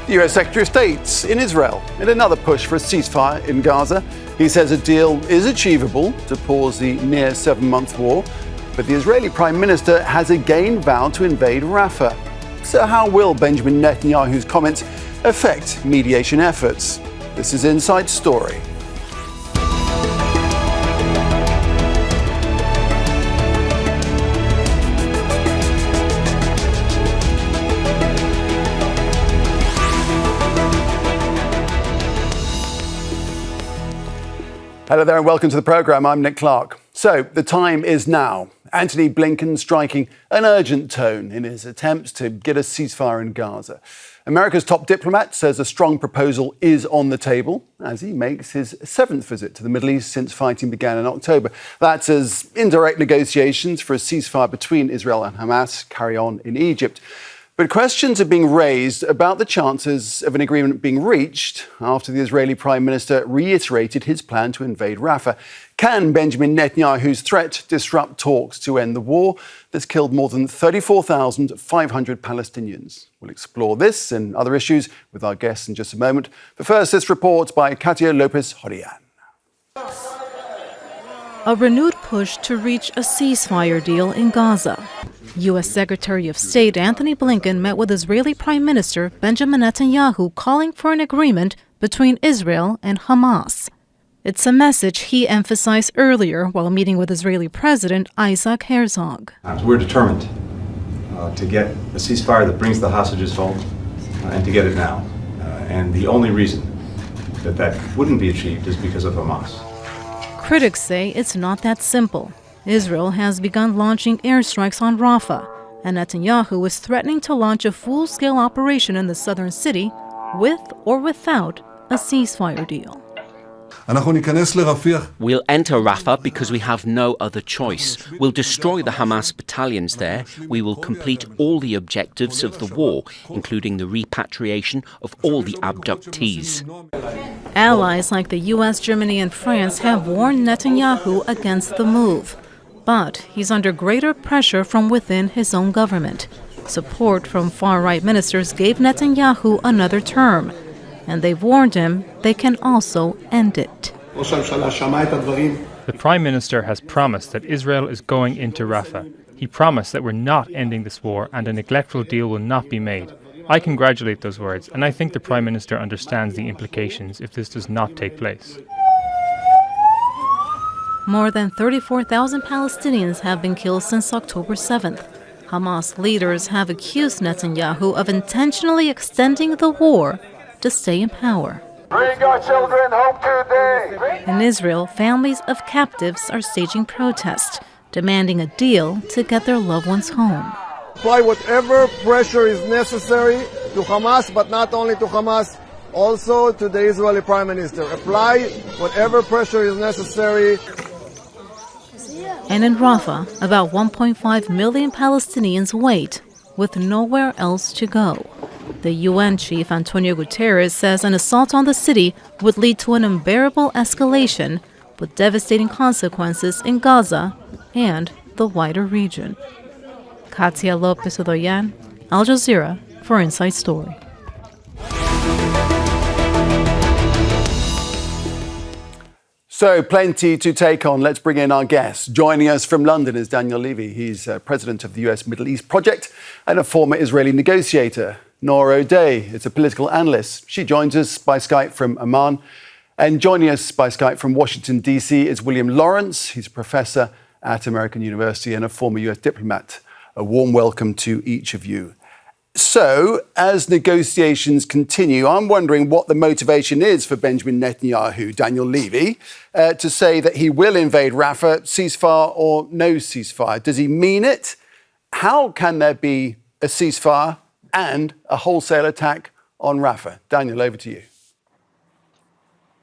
The US Secretary of State in Israel in another push for a ceasefire in Gaza. He says a deal is achievable to pause the near 7-month war, but the Israeli Prime Minister has again vowed to invade Rafah. So how will Benjamin Netanyahu's comments affect mediation efforts? This is Inside Story. Hello there and welcome to the programme. I'm Nick Clark. So the time is now. Antony Blinken striking an urgent tone in his attempts to get a ceasefire in Gaza. America's top diplomat says a strong proposal is on the table as he makes his 7th visit to the Middle East since fighting began in October. That's as indirect negotiations for a ceasefire between Israel and Hamas carry on in Egypt. But questions are being raised about the chances of an agreement being reached after the Israeli Prime Minister reiterated his plan to invade Rafah. Can Benjamin Netanyahu's threat disrupt talks to end the war that's killed more than 34,500 Palestinians? We'll explore this and other issues with our guests in just a moment. But first, this report by Katia Lopez-Horian. A renewed push to reach a ceasefire deal in Gaza. U.S. Secretary of State Antony Blinken met with Israeli Prime Minister Benjamin Netanyahu calling for an agreement between Israel and Hamas. It's a message he emphasized earlier while meeting with Israeli President Isaac Herzog. We're determined to get a ceasefire that brings the hostages home and to get it now. And the only reason that wouldn't be achieved is because of Hamas. Critics say it's not that simple. Israel has begun launching airstrikes on Rafah, and Netanyahu is threatening to launch a full-scale operation in the southern city with or without a ceasefire deal. We'll enter Rafah because we have no other choice. We'll destroy the Hamas battalions there. We will complete all the objectives of the war, including the repatriation of all the abductees. Allies like the US, Germany, and France have warned Netanyahu against the move. But he's under greater pressure from within his own government. Support from far-right ministers gave Netanyahu another term, and they've warned him they can also end it. The Prime Minister has promised that Israel is going into Rafah. He promised that we're not ending this war and a neglectful deal will not be made. I congratulate those words, and I think the Prime Minister understands the implications if this does not take place. More than 34,000 Palestinians have been killed since October 7th. Hamas leaders have accused Netanyahu of intentionally extending the war to stay in power. Bring our children home today. In Israel, families of captives are staging protests, demanding a deal to get their loved ones home. Apply whatever pressure is necessary to Hamas, but not only to Hamas, also to the Israeli Prime Minister. Apply whatever pressure is necessary. And in Rafah, about 1.5 million Palestinians wait, with nowhere else to go. The UN chief Antonio Guterres says an assault on the city would lead to an unbearable escalation, with devastating consequences in Gaza and the wider region. Katia Lopez-Horian, Al Jazeera for Inside Story. So plenty to take on. Let's bring in our guest. Joining us from London is Daniel Levy. He's president of the US Middle East Project and a former Israeli negotiator. Nour Odeh is a political analyst. She joins us by Skype from Amman. And joining us by Skype from Washington, D.C. is William Lawrence. He's a professor at American University and a former US diplomat. A warm welcome to each of you. So, as negotiations continue, I'm wondering what the motivation is for Benjamin Netanyahu, Daniel Levy, to say that he will invade Rafah, ceasefire or no ceasefire. Does he mean it? How can there be a ceasefire and a wholesale attack on Rafah? Daniel, over to you.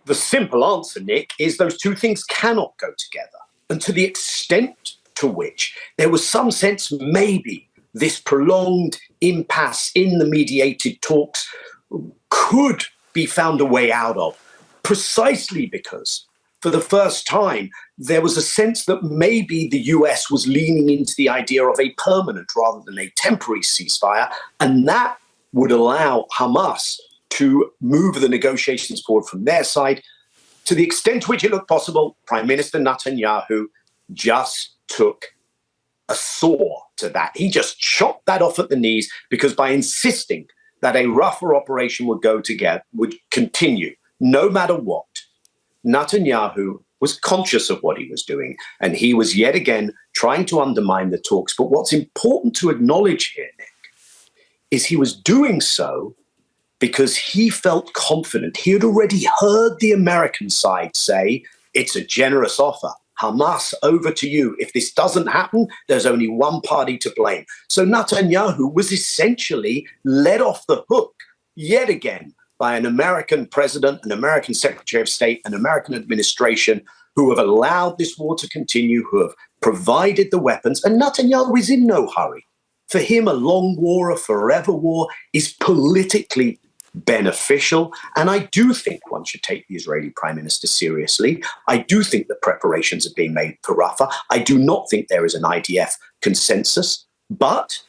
The simple answer, Nick, is those two things cannot go together. And to the extent to which there was some sense maybe this prolonged impasse in the mediated talks could be found a way out of, precisely because for the first time there was a sense that maybe the US was leaning into the idea of a permanent rather than a temporary ceasefire, and that would allow Hamas to move the negotiations forward from their side. To the extent to which it looked possible, Prime Minister Netanyahu just took a saw to that. He just chopped that off at the knees, because by insisting that a Rafah operation would continue no matter what, Netanyahu was conscious of what he was doing, and he was yet again trying to undermine the talks. But what's important to acknowledge here, Nick, is he was doing so because he felt confident. He had already heard the American side say, it's a generous offer. Hamas, over to you. If this doesn't happen, there's only one party to blame. So Netanyahu was essentially let off the hook yet again by an American president, an American Secretary of State, an American administration who have allowed this war to continue, who have provided the weapons. And Netanyahu is in no hurry. For him, a long war, a forever war, is politically beneficial. And I do think one should take the Israeli Prime Minister seriously. I do think that preparations are being made for Rafah. I do not think there is an IDF consensus. But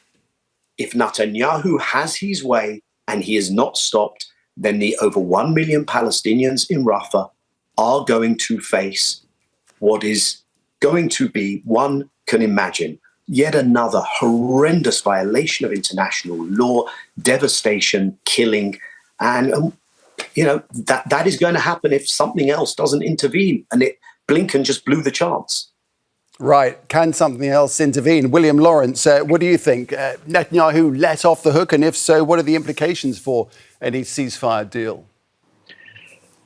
if Netanyahu has his way and he is not stopped, then the over 1 million Palestinians in Rafah are going to face what is going to be, one can imagine, yet another horrendous violation of international law, devastation, killing. And, that is going to happen if something else doesn't intervene. And Blinken just blew the chance. Right. Can something else intervene? William Lawrence, what do you think? Netanyahu let off the hook, and if so, what are the implications for any ceasefire deal?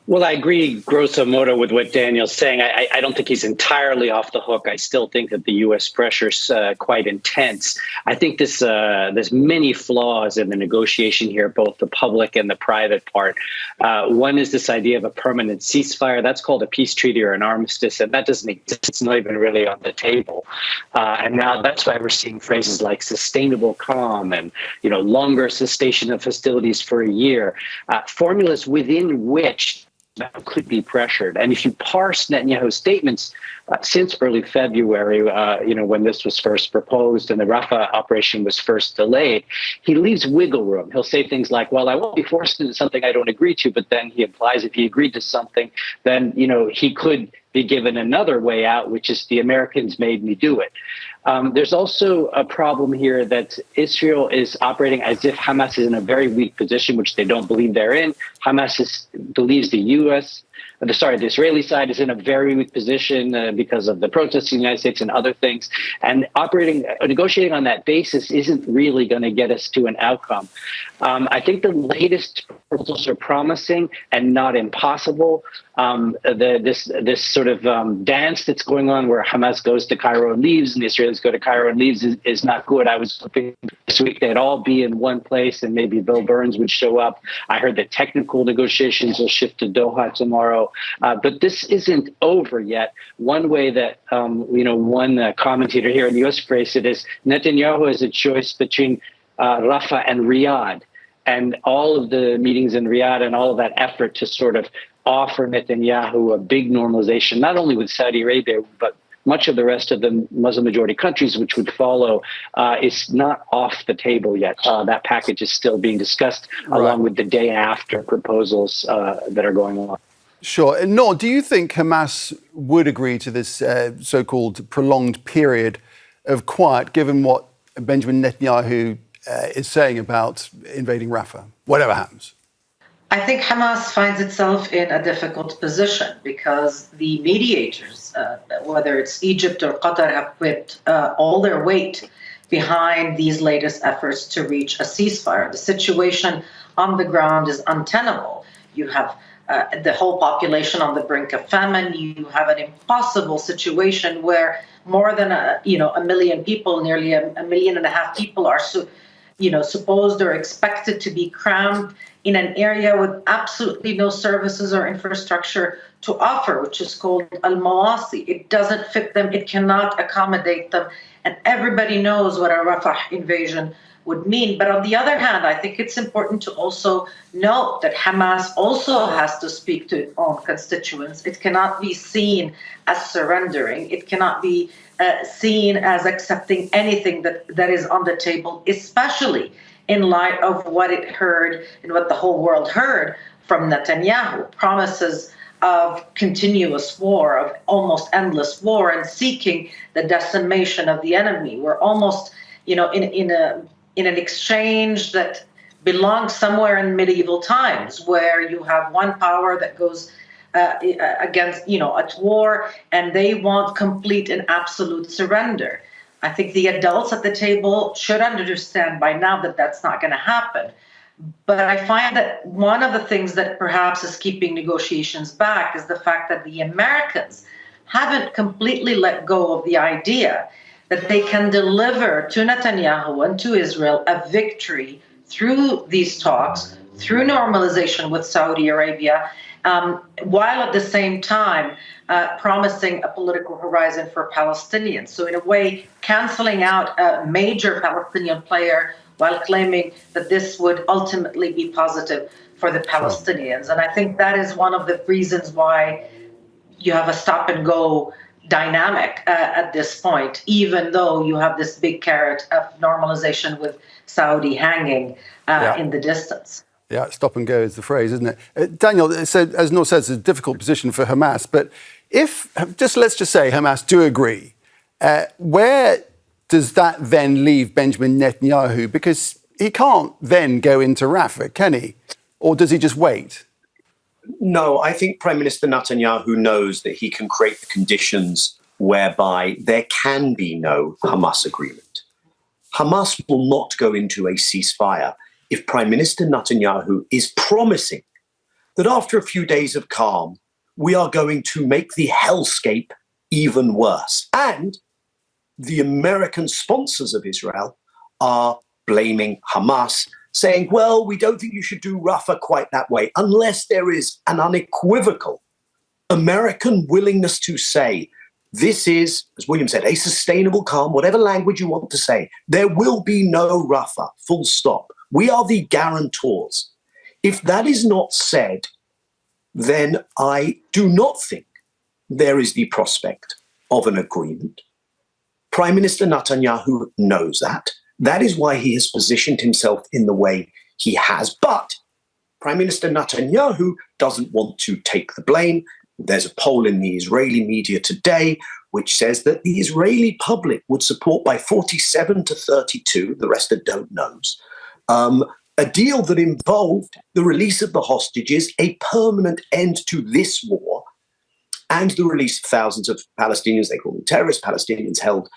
Well, I agree grosso modo with what Daniel's saying. I don't think he's entirely off the hook. I still think that the U.S. pressure is quite intense. I think there's many flaws in the negotiation here, both the public and the private part. One is this idea of a permanent ceasefire. That's called a peace treaty or an armistice, and that doesn't exist. It's not even really on the table. And now that's why we're seeing phrases like sustainable calm and, longer cessation of hostilities for a year, formulas within which that could be pressured. And if you parse Netanyahu's statements since early February, when this was first proposed and the Rafah operation was first delayed, he leaves wiggle room. He'll say things like, well, I won't be forced into something I don't agree to, but then he implies if he agreed to something, then, he could be given another way out, which is the Americans made me do it. There's also a problem here that Israel is operating as if Hamas is in a very weak position, which they don't believe they're in. Hamas believes the Israeli side is in a very weak position because of the protests in the United States and other things. And negotiating on that basis isn't really going to get us to an outcome. I think the latest proposals are promising and not impossible. This sort of dance that's going on where Hamas goes to Cairo and leaves and the Israelis go to Cairo and leaves is not good. I was hoping this week they'd all be in one place and maybe Bill Burns would show up. I heard that technical negotiations will shift to Doha tomorrow. But this isn't over yet. One way that, one commentator here in the U.S. phrased it is Netanyahu has a choice between Rafah and Riyadh. And all of the meetings in Riyadh and all of that effort to sort of offer Netanyahu a big normalization, not only with Saudi Arabia, but much of the rest of the Muslim-majority countries which would follow, is not off the table yet. That package is still being discussed, along with the day after proposals that are going on. Sure. And Nour, do you think Hamas would agree to this so-called prolonged period of quiet, given what Benjamin Netanyahu is saying about invading Rafah, whatever happens? I think Hamas finds itself in a difficult position because the mediators, whether it's Egypt or Qatar, have put all their weight behind these latest efforts to reach a ceasefire. The situation on the ground is untenable. You have the whole population on the brink of famine. You have an impossible situation where more than a million people, nearly a 1.5 million people are supposed or expected to be crammed in an area with absolutely no services or infrastructure to offer, which is called al-Mawasi. It doesn't fit them. It cannot accommodate them. And everybody knows what a Rafah invasion would mean. But on the other hand, I think it's important to also note that Hamas also has to speak to its own constituents. It cannot be seen as surrendering. It cannot be seen as accepting anything that is on the table, especially in light of what it heard and what the whole world heard from Netanyahu, promises of continuous war, of almost endless war, and seeking the decimation of the enemy. We're almost, in an exchange that belongs somewhere in medieval times, where you have one power that goes against, at war, and they want complete and absolute surrender. I think the adults at the table should understand by now that that's not going to happen. But I find that one of the things that perhaps is keeping negotiations back is the fact that the Americans haven't completely let go of the idea that they can deliver to Netanyahu and to Israel a victory through these talks, through normalization with Saudi Arabia, while at the same time promising a political horizon for Palestinians. So in a way, canceling out a major Palestinian player while claiming that this would ultimately be positive for the Palestinians. And I think that is one of the reasons why you have a stop-and-go dynamic at this point, even though you have this big carrot of normalization with Saudi hanging in the distance. Yeah, stop and go is the phrase, isn't it? Daniel, so, as Nour says, it's a difficult position for Hamas. But if, let's just say Hamas do agree, where does that then leave Benjamin Netanyahu? Because he can't then go into Rafah, can he? Or does he just wait? No, I think Prime Minister Netanyahu knows that he can create the conditions whereby there can be no Hamas agreement. Hamas will not go into a ceasefire if Prime Minister Netanyahu is promising that after a few days of calm, we are going to make the hellscape even worse. And the American sponsors of Israel are blaming Hamas, saying, well, we don't think you should do Rafah quite that way, unless there is an unequivocal American willingness to say, this is, as William said, a sustainable calm, whatever language you want to say. There will be no Rafah, full stop. We are the guarantors. If that is not said, then I do not think there is the prospect of an agreement. Prime Minister Netanyahu knows that. That is why he has positioned himself in the way he has. But Prime Minister Netanyahu doesn't want to take the blame. There's a poll in the Israeli media today which says that the Israeli public would support by 47 to 32, the rest are don't knows, a deal that involved the release of the hostages, a permanent end to this war, and the release of thousands of Palestinians, they call them terrorist Palestinians, held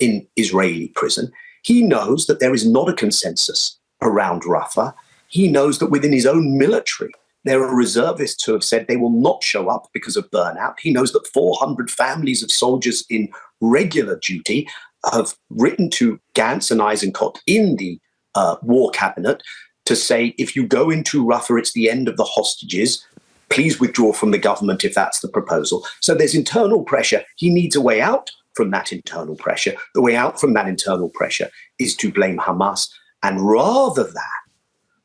in Israeli prison. He knows that there is not a consensus around Rafah. He knows that within his own military, there are reservists who have said they will not show up because of burnout. He knows that 400 families of soldiers in regular duty have written to Gantz and Eisenkot in the war cabinet to say, if you go into Rafah, it's the end of the hostages. Please withdraw from the government if that's the proposal. So there's internal pressure. He needs a way out from that internal pressure. The way out from that internal pressure is to blame Hamas. And rather than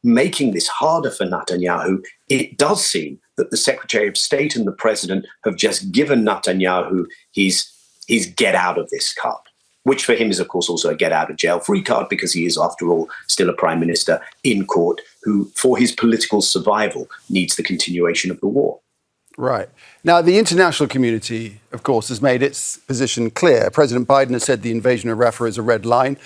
making this harder for Netanyahu, it does seem that the Secretary of State and the President have just given Netanyahu his get out of this card, which for him is, of course, also a get out of jail free card, because he is, after all, still a prime minister in court who, for his political survival, needs the continuation of the war. Right. Now, the international community, of course, has made its position clear. President Biden has said the invasion of Rafah is a red line.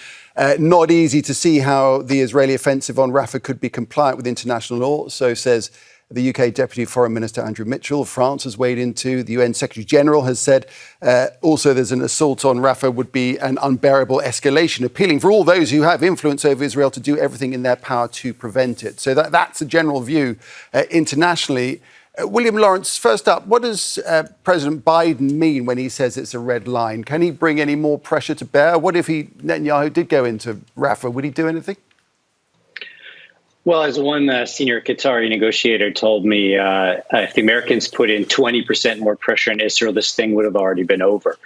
Not easy to see how the Israeli offensive on Rafah could be compliant with international law, so says the UK Deputy Foreign Minister Andrew Mitchell. France has weighed in too. The UN Secretary General has said also there's an assault on Rafah would be an unbearable escalation, appealing for all those who have influence over Israel to do everything in their power to prevent it. So that's a general view internationally. William Lawrence, first up, what does President Biden mean when he says it's a red line? Can he bring any more pressure to bear? What if Netanyahu did go into Rafah? Would he do anything? Well, as one senior Qatari negotiator told me, if the Americans put in 20% more pressure on Israel, this thing would have already been over.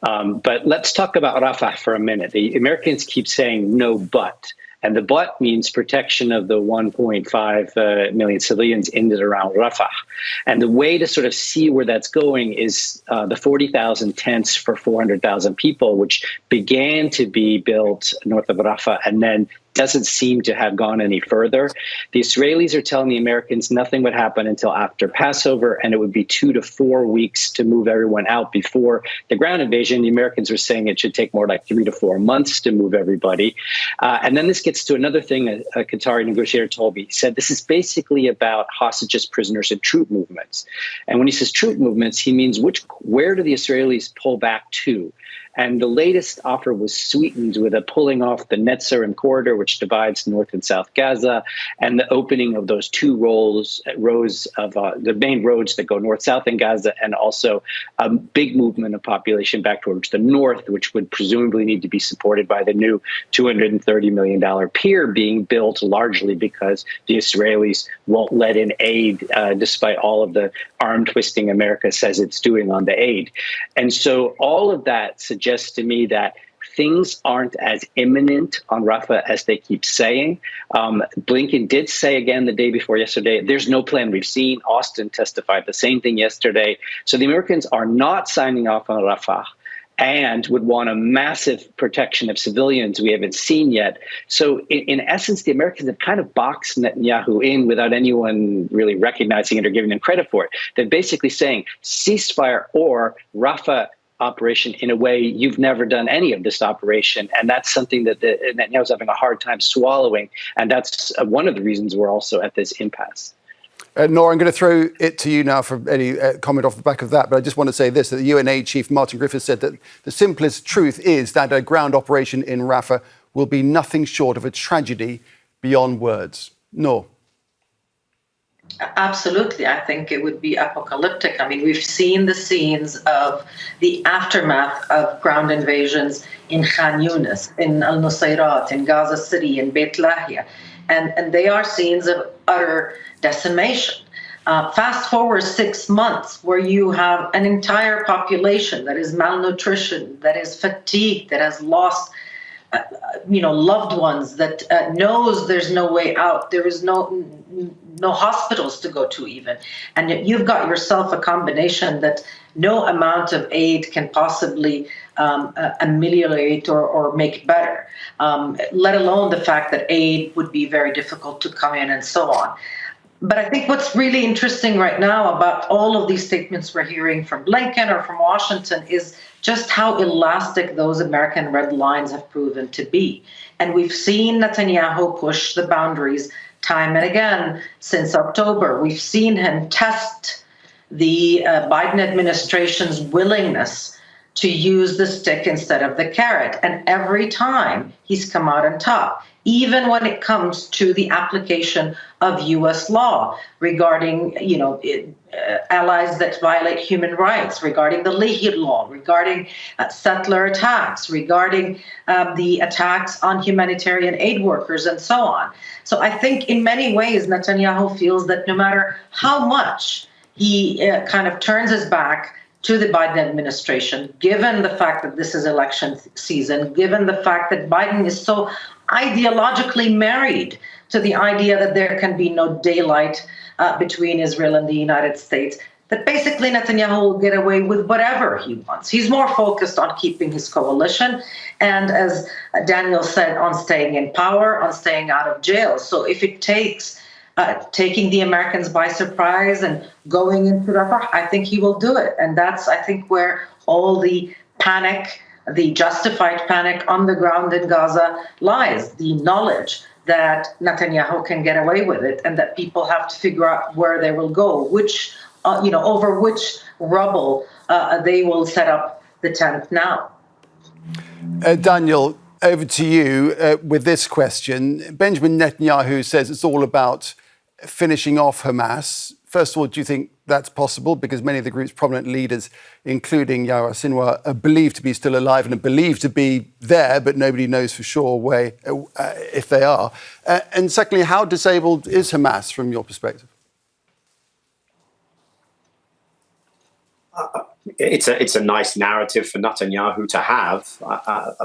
But let's talk about Rafah for a minute. The Americans keep saying no, but. And the but means protection of the 1.5 million civilians in and around Rafah. And the way to sort of see where that's going is the 40,000 tents for 400,000 people, which began to be built north of Rafah and then doesn't seem to have gone any further. The Israelis are telling the Americans nothing would happen until after Passover, and it would be 2 to 4 weeks to move everyone out before the ground invasion. The Americans were saying it should take more like 3 to 4 months to move everybody. And then this gets to another thing a Qatari negotiator told me. He said this is basically about hostages, prisoners, and troop movements. And when he says troop movements, he means where do the Israelis pull back to? And the latest offer was sweetened with a pulling off the Netzarim corridor, which divides North and South Gaza, and the opening of those two rows of the main roads that go north-south in Gaza, and also a big movement of population back towards the north, which would presumably need to be supported by the new $230 million pier being built, largely because the Israelis won't let in aid, despite all of the arm twisting America says it's doing on the aid. And so all of that suggests to me that things aren't as imminent on Rafah as they keep saying. Blinken did say again the day before yesterday, there's no plan we've seen. Austin testified the same thing yesterday. So the Americans are not signing off on Rafah and would want a massive protection of civilians we haven't seen yet. So in essence, the Americans have kind of boxed Netanyahu in without anyone really recognizing it or giving them credit for it. They're basically saying ceasefire or Rafah operation in a way you've never done any of this operation. And that's something that Netanyahu's having a hard time swallowing. And that's one of the reasons we're also at this impasse. Nour, I'm going to throw it to you now for any comment off the back of that. But I just want to say this, that the UNA chief, Martin Griffiths, said that the simplest truth is that a ground operation in Rafah will be nothing short of a tragedy beyond words. Nour. Absolutely. I think it would be apocalyptic. I mean, we've seen the scenes of the aftermath of ground invasions in Khan Yunis, in Al-Nusayrat, in Gaza City, in Beit Lahia. And they are scenes of utter decimation. Fast forward 6 months where you have an entire population that is malnutrition, that is fatigued, that has lost loved ones, that knows there's no way out. There is no hospitals to go to even. And yet you've got yourself a combination that no amount of aid can possibly ameliorate or make better, let alone the fact that aid would be very difficult to come in and so on. But I think what's really interesting right now about all of these statements we're hearing from Blinken or from Washington is just how elastic those American red lines have proven to be. And we've seen Netanyahu push the boundaries time and again since October. We've seen him test the Biden administration's willingness to use the stick instead of the carrot. And every time he's come out on top, even when it comes to the application of U.S. law regarding, allies that violate human rights, regarding the Levy law, regarding settler attacks, regarding the attacks on humanitarian aid workers, and so on. So I think in many ways, Netanyahu feels that no matter how much he kind of turns his back to the Biden administration, given the fact that this is election season, given the fact that Biden is so ideologically married to the idea that there can be no daylight between Israel and the United States, that basically Netanyahu will get away with whatever he wants. He's more focused on keeping his coalition and, as Daniel said, on staying in power, on staying out of jail. So if it takes taking the Americans by surprise and going into Rafah, I think he will do it. And that's, I think, where all the panic, the justified panic on the ground in Gaza lies, the knowledge that Netanyahu can get away with it and that people have to figure out where they will go, over which rubble they will set up the tent now. Daniel, over to you with this question. Benjamin Netanyahu says it's all about finishing off Hamas. First of all, do you think that's possible? Because many of the group's prominent leaders, including Yair Sinwar, are believed to be still alive and are believed to be there, but nobody knows for sure if they are. And secondly, how disabled is Hamas from your perspective? It's a nice narrative for Netanyahu to have.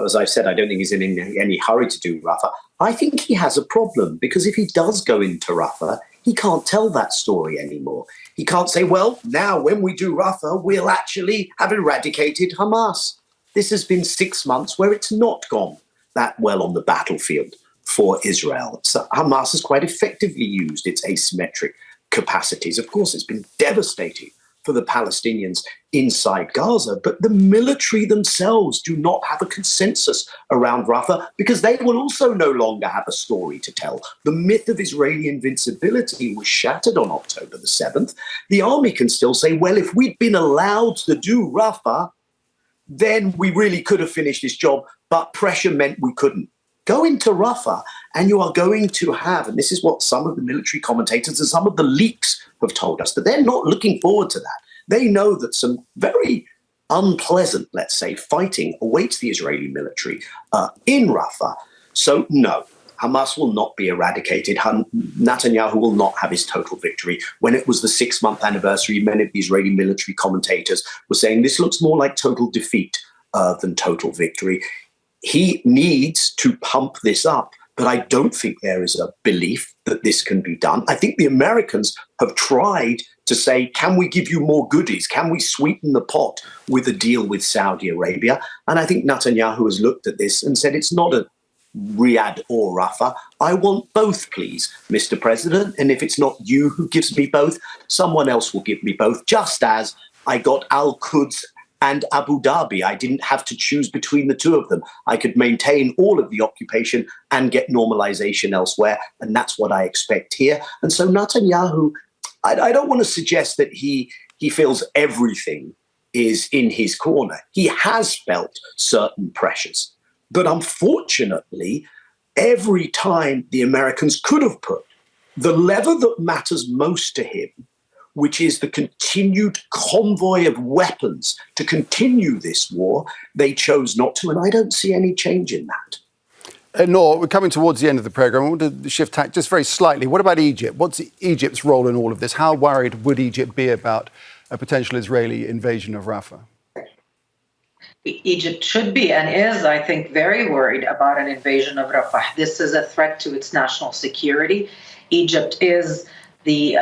As I've said, I don't think he's in any hurry to do Rafah. I think he has a problem because if he does go into Rafah, he can't tell that story anymore. He can't say, well, now when we do Rafah, we'll actually have eradicated Hamas. This has been 6 months where it's not gone that well on the battlefield for Israel. So Hamas has quite effectively used its asymmetric capacities. Of course, it's been devastating for the Palestinians inside Gaza, but the military themselves do not have a consensus around Rafah because they will also no longer have a story to tell. The myth of Israeli invincibility was shattered on October the 7th. The army can still say, well, if we'd been allowed to do Rafah, then we really could have finished this job, but pressure meant we couldn't. Go into Rafah and you are going to have, and this is what some of the military commentators and some of the leaks have told us, that they're not looking forward to that. They know that some very unpleasant, let's say, fighting awaits the Israeli military in Rafah. So no, Hamas will not be eradicated. Netanyahu will not have his total victory. When it was the 6-month anniversary, many of the Israeli military commentators were saying this looks more like total defeat than total victory. He needs to pump this up, but I don't think there is a belief that this can be done. I think the Americans have tried to say, can we give you more goodies? Can we sweeten the pot with a deal with Saudi Arabia? And I think Netanyahu has looked at this and said, it's not a Riyadh or Rafah. I want both, please, Mr. President. And if it's not you who gives me both, someone else will give me both, just as I got Al-Quds and Abu Dhabi. I didn't have to choose between the two of them. I could maintain all of the occupation and get normalization elsewhere. And that's what I expect here. And so Netanyahu, I don't want to suggest that he feels everything is in his corner. He has felt certain pressures. But unfortunately, every time the Americans could have put the lever that matters most to him, which is the continued convoy of weapons to continue this war, they chose not to, and I don't see any change in that. Nour, we're coming towards the end of the programme. I want to shift tack just very slightly. What about Egypt? What's Egypt's role in all of this? How worried would Egypt be about a potential Israeli invasion of Rafah? Egypt should be and is, I think, very worried about an invasion of Rafah. This is a threat to its national security. Egypt is the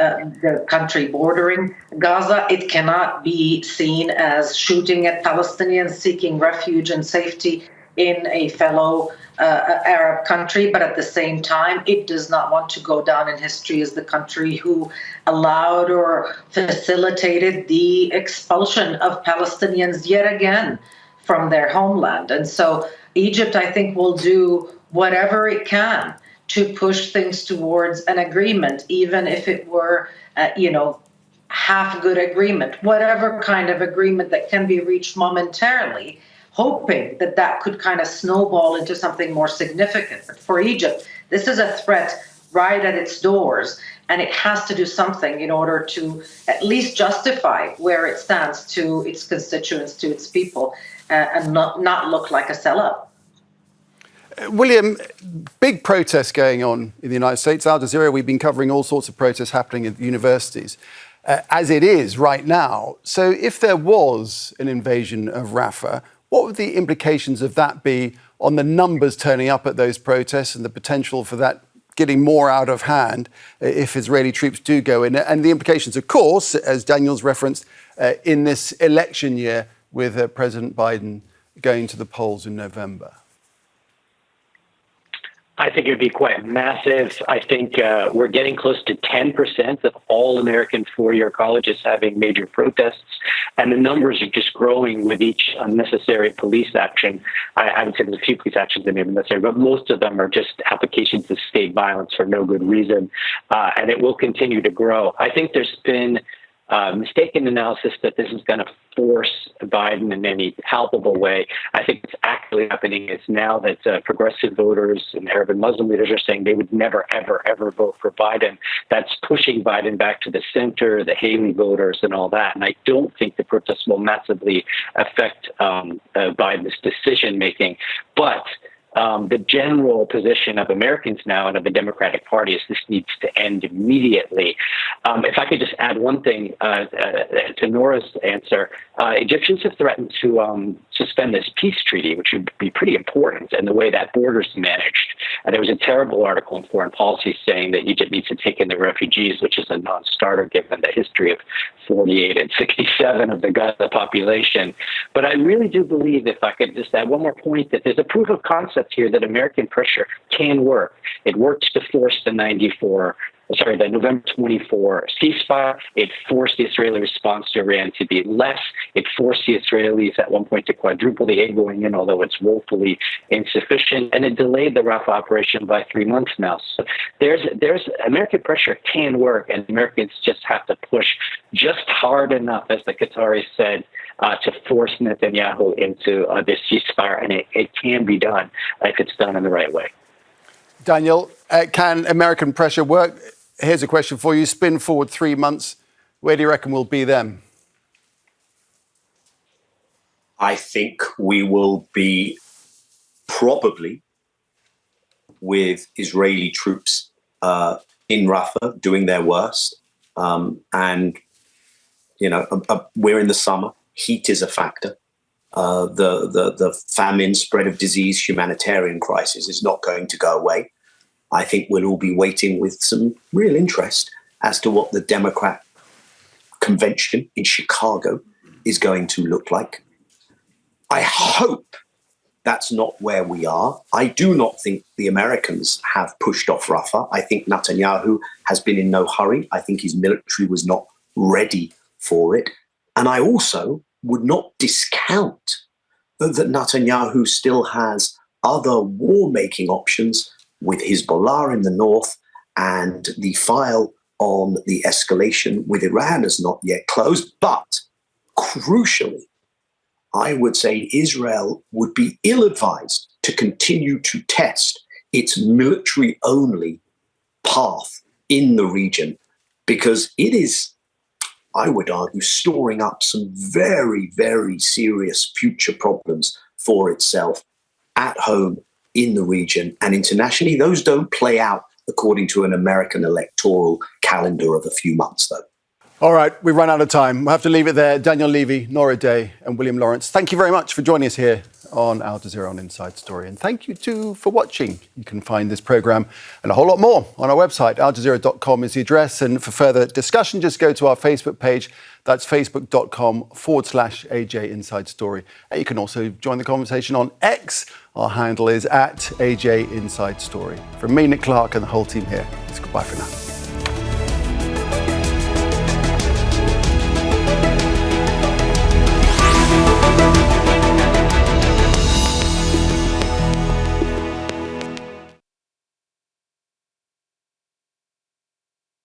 country bordering Gaza. It cannot be seen as shooting at Palestinians seeking refuge and safety in a fellow Arab country, but at the same time, it does not want to go down in history as the country who allowed or facilitated the expulsion of Palestinians yet again from their homeland. And so Egypt, I think, will do whatever it can to push things towards an agreement, even if it were, half good agreement, whatever kind of agreement that can be reached momentarily, hoping that that could kind of snowball into something more significant. But for Egypt, this is a threat right at its doors, and it has to do something in order to at least justify where it stands to its constituents, to its people, and not look like a sellout. William, big protests going on in the United States. Al Jazeera, we've been covering all sorts of protests happening at universities, as it is right now. So if there was an invasion of Rafah, what would the implications of that be on the numbers turning up at those protests and the potential for that getting more out of hand if Israeli troops do go in? And the implications, of course, as Daniel's referenced, in this election year with President Biden going to the polls in November. I think it would be quite massive. I think we're getting close to 10% of all American four-year colleges having major protests, and the numbers are just growing with each unnecessary police action. I would say there's a few police actions that may be necessary, but most of them are just applications of state violence for no good reason, and it will continue to grow. I think there's been mistaken analysis that this is going to force Biden in any palpable way. I think what's actually happening is now that progressive voters and Arab and Muslim leaders are saying they would never, ever, ever vote for Biden. That's pushing Biden back to the center, the Haley voters and all that. And I don't think the protests will massively affect Biden's decision-making. But the general position of Americans now and of the Democratic Party is this needs to end immediately. If I could just add one thing to Nora's answer, Egyptians have threatened to suspend this peace treaty, which would be pretty important, and the way that border's managed. There was a terrible article in Foreign Policy saying that Egypt needs to take in the refugees, which is a non-starter given the history of 48 and 67 of the Gaza population. But I really do believe, if I could just add one more point, that there's a proof of concept here that American pressure can work. It worked to force the November 24 ceasefire. It forced the Israeli response to Iran to be less. It forced the Israelis at one point to quadruple the aid going in, although it's woefully insufficient. And it delayed the Rafah operation by 3 months now. So there's American pressure can work, and Americans just have to push just hard enough, as the Qataris said, to force Netanyahu into this ceasefire. And it can be done if it's done in the right way. Daniel, can American pressure work? Here's a question for you. Spin forward 3 months. Where do you reckon we'll be then? I think we will be probably with Israeli troops in Rafah doing their worst. And, we're in the summer. Heat is a factor. The famine, spread of disease, humanitarian crisis is not going to go away. I think we'll all be waiting with some real interest as to what the Democrat convention in Chicago is going to look like. I hope that's not where we are. I do not think the Americans have pushed off Rafah. I think Netanyahu has been in no hurry. I think his military was not ready for it. And I also would not discount that Netanyahu still has other war-making options with Hezbollah in the north, and the file on the escalation with Iran has not yet closed. But crucially, I would say Israel would be ill-advised to continue to test its military-only path in the region, because it is, I would argue, storing up some very, very serious future problems for itself at home, in the region, and internationally. Those don't play out according to an American electoral calendar of a few months, though. All right, we've run out of time. We'll have to leave it there. Daniel Levy, Nour Odeh and William Lawrence, thank you very much for joining us here on Al Jazeera on Inside Story. And thank you too for watching. You can find this programme and a whole lot more on our website. aljazeera.com is the address. And for further discussion, just go to our Facebook page. That's facebook.com/AJ Inside Story. And you can also join the conversation on X. Our handle is @AJ Inside Story. From me, Nick Clark, and the whole team here, it's goodbye for now.